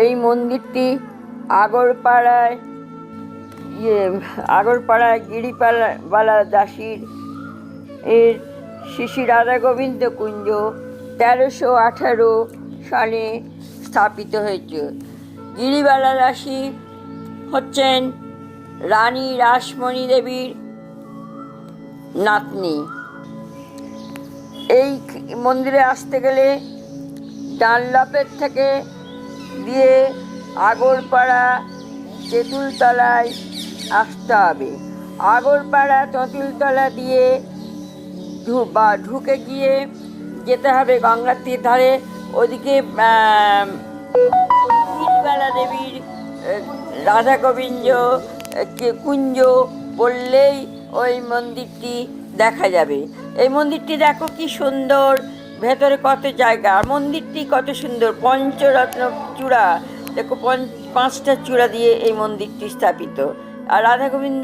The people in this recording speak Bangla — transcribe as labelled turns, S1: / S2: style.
S1: এই মন্দিরটি আগরপাড়ায় গিরিপালা দাসীর শ্রী শ্রী রাধা গোবিন্দ কুঞ্জ 1318 সালে স্থাপিত হয়েছে। গিরিবালা দাসী হচ্ছেন রানী রাসমণি দেবীর নাতনি। এই মন্দিরে আসতে গেলে ডানলপের থেকে দিয়ে আগরপাড়া তেঁতুলতলায় আসতে হবে। আগরপাড়া তেঁতুলতলা দিয়ে ঢুকে গিয়ে যেতে হবে গঙ্গার ধারে। ওদিকে গিরিবালা দেবীর রাধা গোবিন্দ কুঞ্জ বললেই ওই মন্দিরটি দেখা যাবে। এই মন্দিরটি দেখো কি সুন্দর, ভেতরে কত জায়গা, মন্দিরটি কত সুন্দর, পঞ্চরত্ন চূড়া দেখো, 5টা চূড়া দিয়ে এই মন্দিরটি স্থাপিত। আর রাধা গোবিন্দ